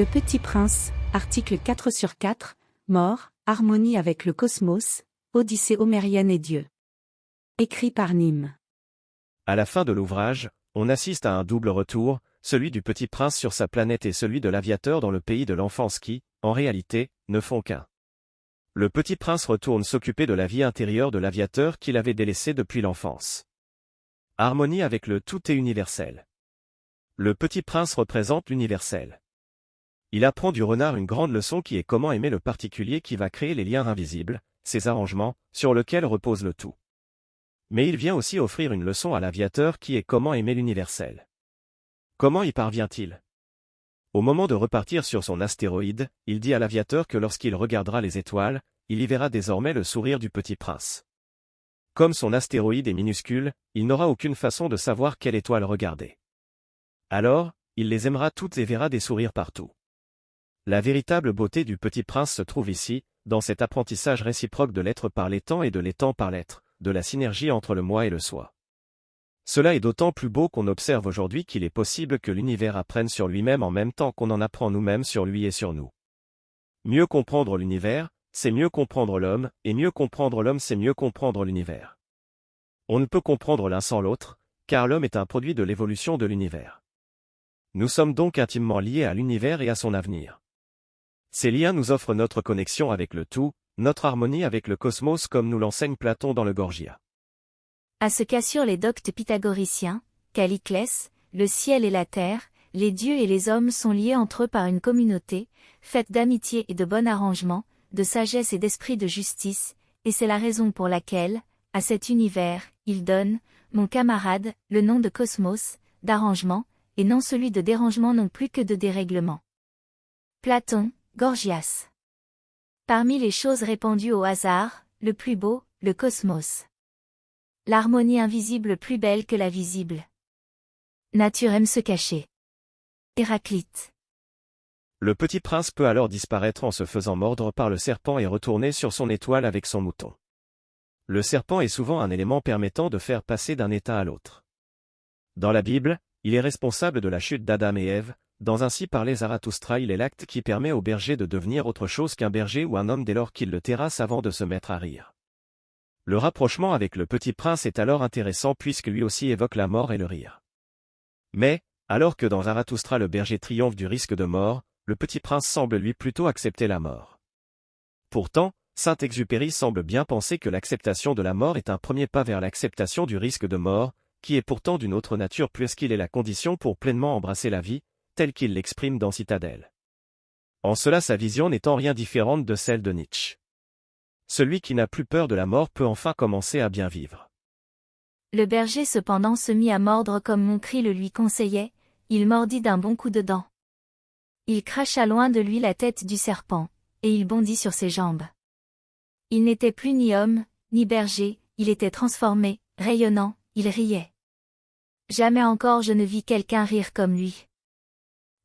Le Petit Prince, article 4/4, mort, harmonie avec le cosmos, Odyssée homérienne et Dieu. Écrit par Nîmes. À la fin de l'ouvrage, on assiste à un double retour, celui du Petit Prince sur sa planète et celui de l'aviateur dans le pays de l'enfance qui, en réalité, ne font qu'un. Le Petit Prince retourne s'occuper de la vie intérieure de l'aviateur qu'il avait délaissé depuis l'enfance. Harmonie avec le tout et universel. Le Petit Prince représente l'universel. Il apprend du renard une grande leçon qui est comment aimer le particulier qui va créer les liens invisibles, ces arrangements, sur lesquels repose le tout. Mais il vient aussi offrir une leçon à l'aviateur qui est comment aimer l'universel. Comment y parvient-il? Au moment de repartir sur son astéroïde, il dit à l'aviateur que lorsqu'il regardera les étoiles, il y verra désormais le sourire du Petit Prince. Comme son astéroïde est minuscule, il n'aura aucune façon de savoir quelle étoile regarder. Alors, il les aimera toutes et verra des sourires partout. La véritable beauté du Petit Prince se trouve ici, dans cet apprentissage réciproque de l'être par l'étant et de l'étant par l'être, de la synergie entre le moi et le soi. Cela est d'autant plus beau qu'on observe aujourd'hui qu'il est possible que l'univers apprenne sur lui-même en même temps qu'on en apprend nous-mêmes sur lui et sur nous. Mieux comprendre l'univers, c'est mieux comprendre l'homme, et mieux comprendre l'homme c'est mieux comprendre l'univers. On ne peut comprendre l'un sans l'autre, car l'homme est un produit de l'évolution de l'univers. Nous sommes donc intimement liés à l'univers et à son avenir. Ces liens nous offrent notre connexion avec le tout, notre harmonie avec le cosmos comme nous l'enseigne Platon dans le Gorgia. À ce qu'assurent les doctes pythagoriciens, Calliclès, le ciel et la terre, les dieux et les hommes sont liés entre eux par une communauté, faite d'amitié et de bon arrangement, de sagesse et d'esprit de justice, et c'est la raison pour laquelle, à cet univers, il donne, mon camarade, le nom de cosmos, d'arrangement, et non celui de dérangement non plus que de dérèglement. Platon, Gorgias. Parmi les choses répandues au hasard, le plus beau, le cosmos. L'harmonie invisible plus belle que la visible. Nature aime se cacher. Héraclite. Le Petit Prince peut alors disparaître en se faisant mordre par le serpent et retourner sur son étoile avec son mouton. Le serpent est souvent un élément permettant de faire passer d'un état à l'autre. Dans la Bible, il est responsable de la chute d'Adam et Ève. Dans Ainsi parlait Zarathustra, il est l'acte qui permet au berger de devenir autre chose qu'un berger ou un homme dès lors qu'il le terrasse avant de se mettre à rire. Le rapprochement avec le Petit Prince est alors intéressant puisque lui aussi évoque la mort et le rire. Mais, alors que dans Zarathustra le berger triomphe du risque de mort, le Petit Prince semble lui plutôt accepter la mort. Pourtant, Saint-Exupéry semble bien penser que l'acceptation de la mort est un premier pas vers l'acceptation du risque de mort, qui est pourtant d'une autre nature puisqu'il est la condition pour pleinement embrasser la vie, telle qu'il l'exprime dans Citadelle. En cela sa vision n'est en rien différente de celle de Nietzsche. Celui qui n'a plus peur de la mort peut enfin commencer à bien vivre. Le berger cependant se mit à mordre comme mon cri le lui conseillait, il mordit d'un bon coup de dent. Il cracha loin de lui la tête du serpent, et il bondit sur ses jambes. Il n'était plus ni homme, ni berger, il était transformé, rayonnant, il riait. Jamais encore je ne vis quelqu'un rire comme lui.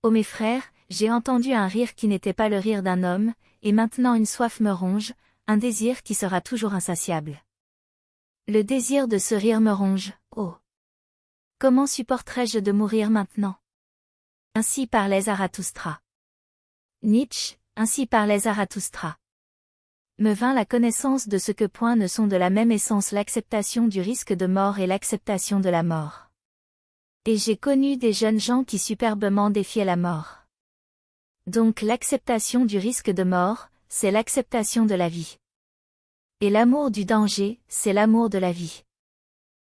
Ô mes frères, j'ai entendu un rire qui n'était pas le rire d'un homme, et maintenant une soif me ronge, un désir qui sera toujours insatiable. Le désir de ce rire me ronge, oh! Comment supporterais-je de mourir maintenant? Ainsi parlait Zarathustra. Nietzsche, ainsi parlait Zarathustra. Me vint la connaissance de ce que point ne sont de la même essence l'acceptation du risque de mort et l'acceptation de la mort. Et j'ai connu des jeunes gens qui superbement défiaient la mort. Donc l'acceptation du risque de mort, c'est l'acceptation de la vie. Et l'amour du danger, c'est l'amour de la vie.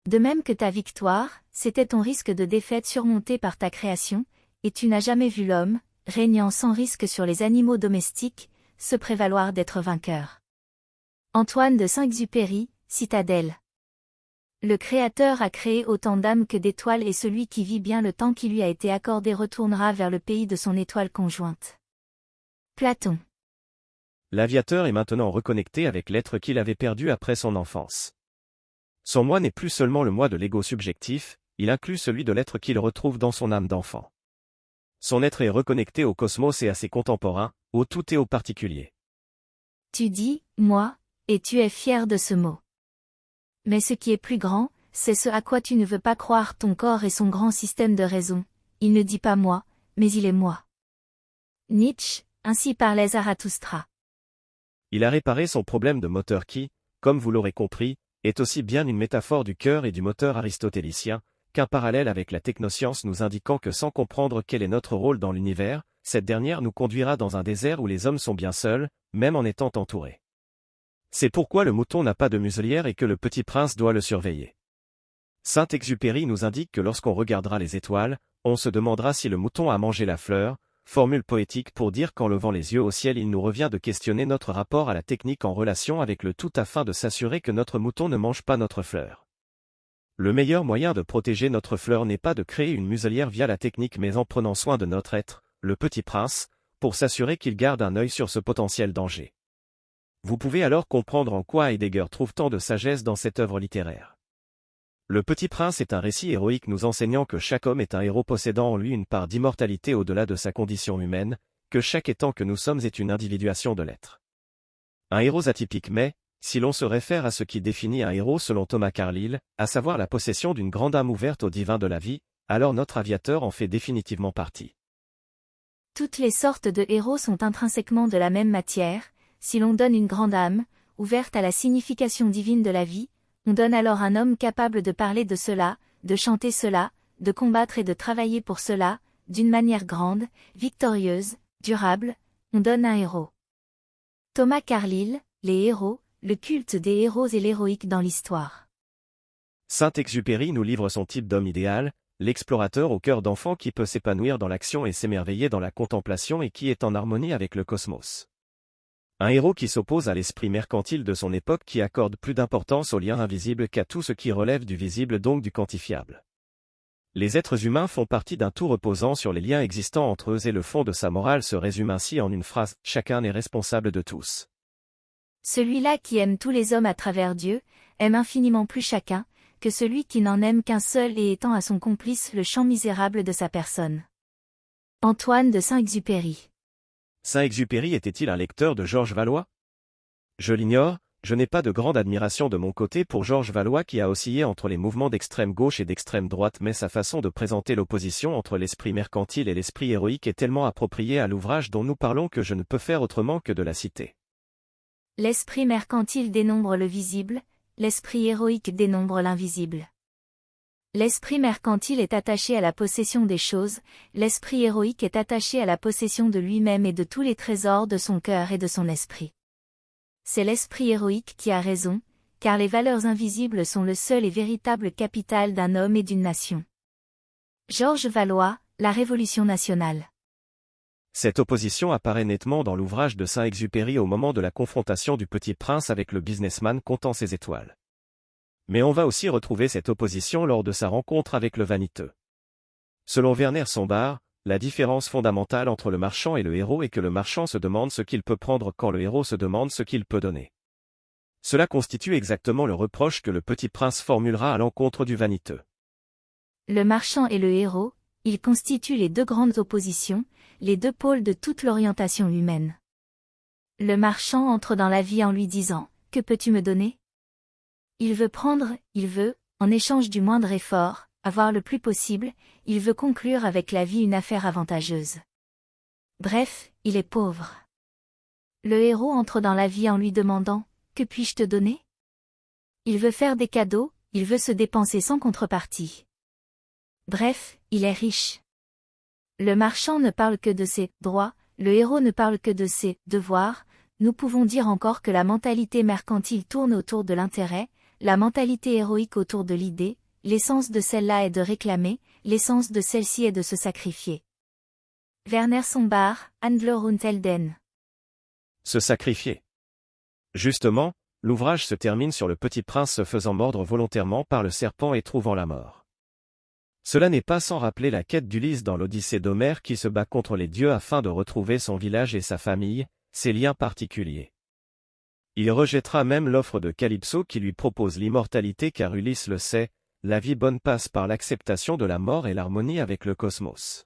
De même que ta victoire, c'était ton risque de défaite surmonté par ta création, et tu n'as jamais vu l'homme, régnant sans risque sur les animaux domestiques, se prévaloir d'être vainqueur. Antoine de Saint-Exupéry, Citadelle. Le Créateur a créé autant d'âmes que d'étoiles et celui qui vit bien le temps qui lui a été accordé retournera vers le pays de son étoile conjointe. Platon. L'aviateur est maintenant reconnecté avec l'être qu'il avait perdu après son enfance. Son moi n'est plus seulement le moi de l'ego subjectif, il inclut celui de l'être qu'il retrouve dans son âme d'enfant. Son être est reconnecté au cosmos et à ses contemporains, au tout et au particulier. Tu dis, moi, et tu es fier de ce mot. Mais ce qui est plus grand, c'est ce à quoi tu ne veux pas croire ton corps et son grand système de raison, il ne dit pas moi, mais il est moi. Nietzsche, ainsi parlait Zarathustra. Il a réparé son problème de moteur qui, comme vous l'aurez compris, est aussi bien une métaphore du cœur et du moteur aristotélicien, qu'un parallèle avec la technoscience nous indiquant que sans comprendre quel est notre rôle dans l'univers, cette dernière nous conduira dans un désert où les hommes sont bien seuls, même en étant entourés. C'est pourquoi le mouton n'a pas de muselière et que le petit prince doit le surveiller. Saint-Exupéry nous indique que lorsqu'on regardera les étoiles, on se demandera si le mouton a mangé la fleur, formule poétique pour dire qu'en levant les yeux au ciel il nous revient de questionner notre rapport à la technique en relation avec le tout afin de s'assurer que notre mouton ne mange pas notre fleur. Le meilleur moyen de protéger notre fleur n'est pas de créer une muselière via la technique mais en prenant soin de notre être, le petit prince, pour s'assurer qu'il garde un œil sur ce potentiel danger. Vous pouvez alors comprendre en quoi Heidegger trouve tant de sagesse dans cette œuvre littéraire. Le Petit Prince est un récit héroïque nous enseignant que chaque homme est un héros possédant en lui une part d'immortalité au-delà de sa condition humaine, que chaque étant que nous sommes est une individuation de l'être. Un héros atypique mais, si l'on se réfère à ce qui définit un héros selon Thomas Carlyle, à savoir la possession d'une grande âme ouverte au divin de la vie, alors notre aviateur en fait définitivement partie. Toutes les sortes de héros sont intrinsèquement de la même matière. Si l'on donne une grande âme, ouverte à la signification divine de la vie, on donne alors un homme capable de parler de cela, de chanter cela, de combattre et de travailler pour cela, d'une manière grande, victorieuse, durable, on donne un héros. Thomas Carlyle, les héros, le culte des héros et l'héroïque dans l'histoire. Saint-Exupéry nous livre son type d'homme idéal, l'explorateur au cœur d'enfant qui peut s'épanouir dans l'action et s'émerveiller dans la contemplation et qui est en harmonie avec le cosmos. Un héros qui s'oppose à l'esprit mercantile de son époque qui accorde plus d'importance aux liens invisibles qu'à tout ce qui relève du visible donc du quantifiable. Les êtres humains font partie d'un tout reposant sur les liens existants entre eux et le fond de sa morale se résume ainsi en une phrase « Chacun est responsable de tous ». Celui-là qui aime tous les hommes à travers Dieu, aime infiniment plus chacun, que celui qui n'en aime qu'un seul et étend à son complice le champ misérable de sa personne. Antoine de Saint-Exupéry. Saint-Exupéry était-il un lecteur de Georges Valois? Je l'ignore, je n'ai pas de grande admiration de mon côté pour Georges Valois qui a oscillé entre les mouvements d'extrême gauche et d'extrême droite mais sa façon de présenter l'opposition entre l'esprit mercantile et l'esprit héroïque est tellement appropriée à l'ouvrage dont nous parlons que je ne peux faire autrement que de la citer. L'esprit mercantile dénombre le visible, l'esprit héroïque dénombre l'invisible. L'esprit mercantile est attaché à la possession des choses, l'esprit héroïque est attaché à la possession de lui-même et de tous les trésors de son cœur et de son esprit. C'est l'esprit héroïque qui a raison, car les valeurs invisibles sont le seul et véritable capital d'un homme et d'une nation. Georges Valois, La Révolution nationale. Cette opposition apparaît nettement dans l'ouvrage de Saint-Exupéry au moment de la confrontation du Petit Prince avec le businessman comptant ses étoiles. Mais on va aussi retrouver cette opposition lors de sa rencontre avec le vaniteux. Selon Werner Sombart, la différence fondamentale entre le marchand et le héros est que le marchand se demande ce qu'il peut prendre quand le héros se demande ce qu'il peut donner. Cela constitue exactement le reproche que le Petit Prince formulera à l'encontre du vaniteux. Le marchand et le héros, ils constituent les deux grandes oppositions, les deux pôles de toute l'orientation humaine. Le marchand entre dans la vie en lui disant « Que peux-tu me donner ?» Il veut prendre, il veut, en échange du moindre effort, avoir le plus possible, il veut conclure avec la vie une affaire avantageuse. Bref, il est pauvre. Le héros entre dans la vie en lui demandant « Que puis-je te donner ?» Il veut faire des cadeaux, il veut se dépenser sans contrepartie. Bref, il est riche. Le marchand ne parle que de ses droits, le héros ne parle que de ses devoirs. Nous pouvons dire encore que la mentalité mercantile tourne autour de l'intérêt, la mentalité héroïque autour de l'idée, l'essence de celle-là est de réclamer, l'essence de celle-ci est de se sacrifier. Werner Sombart, Handler und Helden. Se sacrifier. Justement, l'ouvrage se termine sur le Petit Prince se faisant mordre volontairement par le serpent et trouvant la mort. Cela n'est pas sans rappeler la quête d'Ulysse dans l'Odyssée d'Homère qui se bat contre les dieux afin de retrouver son village et sa famille, ses liens particuliers. Il rejettera même l'offre de Calypso qui lui propose l'immortalité car Ulysse le sait, la vie bonne passe par l'acceptation de la mort et l'harmonie avec le cosmos.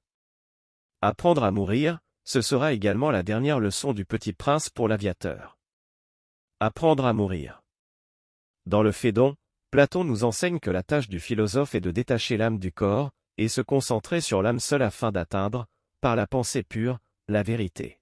Apprendre à mourir, ce sera également la dernière leçon du Petit Prince pour l'aviateur. Apprendre à mourir. Dans le Phédon, Platon nous enseigne que la tâche du philosophe est de détacher l'âme du corps, et se concentrer sur l'âme seule afin d'atteindre, par la pensée pure, la vérité.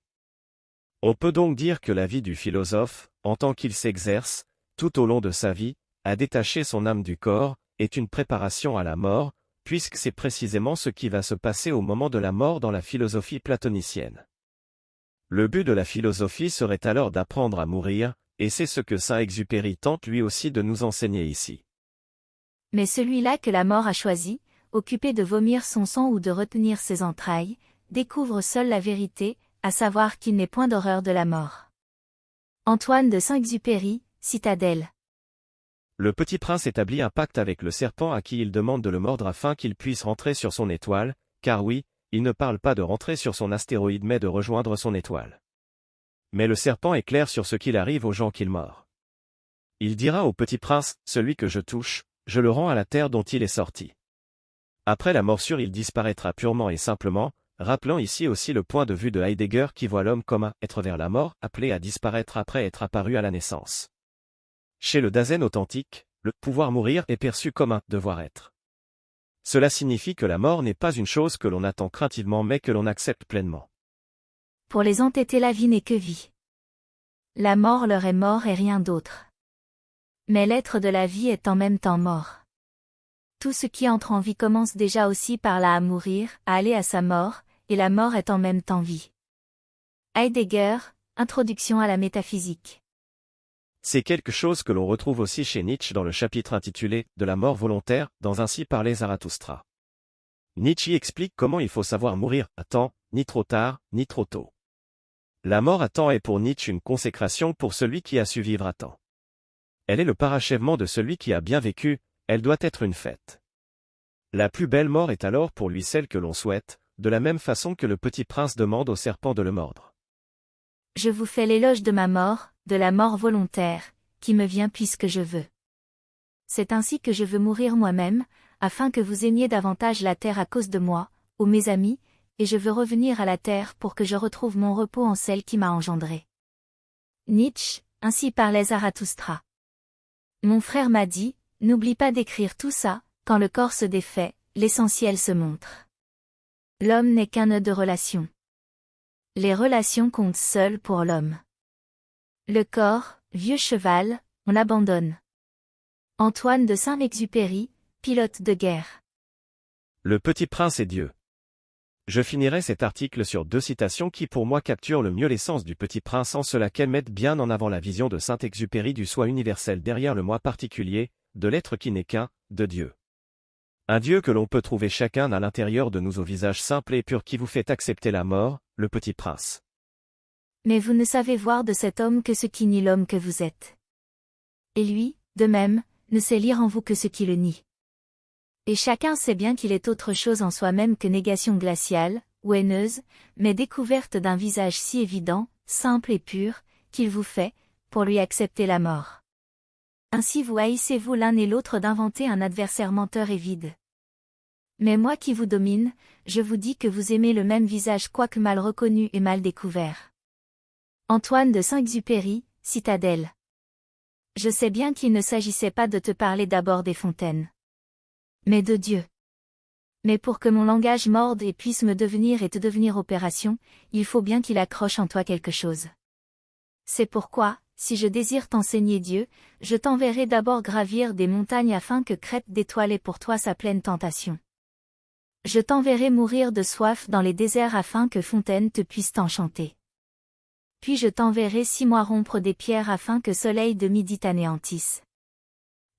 On peut donc dire que la vie du philosophe, en tant qu'il s'exerce, tout au long de sa vie, à détacher son âme du corps, est une préparation à la mort, puisque c'est précisément ce qui va se passer au moment de la mort dans la philosophie platonicienne. Le but de la philosophie serait alors d'apprendre à mourir, et c'est ce que Saint-Exupéry tente lui aussi de nous enseigner ici. Mais celui-là que la mort a choisi, occupé de vomir son sang ou de retenir ses entrailles, découvre seul la vérité, à savoir qu'il n'est point d'horreur de la mort. Antoine de Saint-Exupéry, Citadelle. Le petit prince établit un pacte avec le serpent à qui il demande de le mordre afin qu'il puisse rentrer sur son étoile, car oui, il ne parle pas de rentrer sur son astéroïde mais de rejoindre son étoile. Mais le serpent est clair sur ce qu'il arrive aux gens qu'il mord. Il dira au petit prince, celui que je touche, je le rends à la terre dont il est sorti. Après la morsure il disparaîtra purement et simplement, rappelant ici aussi le point de vue de Heidegger qui voit l'homme comme un être vers la mort, appelé à disparaître après être apparu à la naissance. Chez le Dasein authentique, le pouvoir mourir est perçu comme un devoir être. Cela signifie que la mort n'est pas une chose que l'on attend craintivement mais que l'on accepte pleinement. Pour les entêtés la vie n'est que vie. La mort leur est mort et rien d'autre. Mais l'être de la vie est en même temps mort. Tout ce qui entre en vie commence déjà aussi par là à mourir, à aller à sa mort, et la mort est en même temps vie. Heidegger, Introduction à la métaphysique. C'est quelque chose que l'on retrouve aussi chez Nietzsche dans le chapitre intitulé « De la mort volontaire » dans Ainsi parlait Zarathustra. Nietzsche y explique comment il faut savoir mourir à temps, ni trop tard, ni trop tôt. La mort à temps est pour Nietzsche une consécration pour celui qui a su vivre à temps. Elle est le parachèvement de celui qui a bien vécu, elle doit être une fête. La plus belle mort est alors pour lui celle que l'on souhaite, de la même façon que le petit prince demande au serpent de le mordre. Je vous fais l'éloge de ma mort, de la mort volontaire, qui me vient puisque je veux. C'est ainsi que je veux mourir moi-même, afin que vous aimiez davantage la terre à cause de moi, ô mes amis, et je veux revenir à la terre pour que je retrouve mon repos en celle qui m'a engendré. Nietzsche, Ainsi parlait Zarathustra. Mon frère m'a dit, n'oublie pas d'écrire tout ça, quand le corps se défait, l'essentiel se montre. L'homme n'est qu'un nœud de relations. Les relations comptent seules pour l'homme. Le corps, vieux cheval, on l'abandonne. Antoine de Saint-Exupéry, pilote de guerre. Le petit prince est Dieu. Je finirai cet article sur deux citations qui pour moi capturent le mieux l'essence du petit prince en cela qu'elles mettent bien en avant la vision de Saint-Exupéry du soi universel derrière le moi particulier, de l'être qui n'est qu'un, de Dieu. Un Dieu que l'on peut trouver chacun à l'intérieur de nous au visage simple et pur qui vous fait accepter la mort, le petit prince. Mais vous ne savez voir de cet homme que ce qui nie l'homme que vous êtes. Et lui, de même, ne sait lire en vous que ce qui le nie. Et chacun sait bien qu'il est autre chose en soi-même que négation glaciale, ou haineuse, mais découverte d'un visage si évident, simple et pur, qu'il vous fait, pour lui accepter la mort. Ainsi vous haïssez-vous l'un et l'autre d'inventer un adversaire menteur et vide. Mais moi qui vous domine, je vous dis que vous aimez le même visage quoique mal reconnu et mal découvert. Antoine de Saint-Exupéry, Citadelle. Je sais bien qu'il ne s'agissait pas de te parler d'abord des fontaines, mais de Dieu. Mais pour que mon langage morde et puisse me devenir et te devenir opération, il faut bien qu'il accroche en toi quelque chose. C'est pourquoi, si je désire t'enseigner Dieu, je t'enverrai d'abord gravir des montagnes afin que Crète d'étoiles pour toi sa pleine tentation. Je t'enverrai mourir de soif dans les déserts afin que Fontaine te puisse t'enchanter. Puis je t'enverrai 6 mois rompre des pierres afin que soleil de midi t'anéantisse.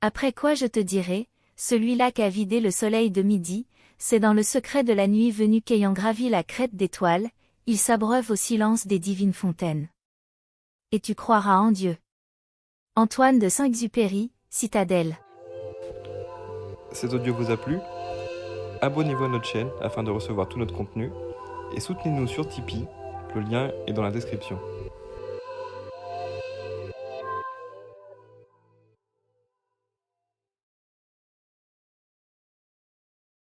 Après quoi je te dirai, celui-là qu'a vidé le soleil de midi, c'est dans le secret de la nuit venue qu'ayant gravi la crête d'étoiles, il s'abreuve au silence des divines fontaines. Et tu croiras en Dieu. Antoine de Saint-Exupéry, Citadelle. Cet audio vous a plu ? Abonnez-vous à notre chaîne afin de recevoir tout notre contenu et soutenez-nous sur Tipeee, le lien est dans la description.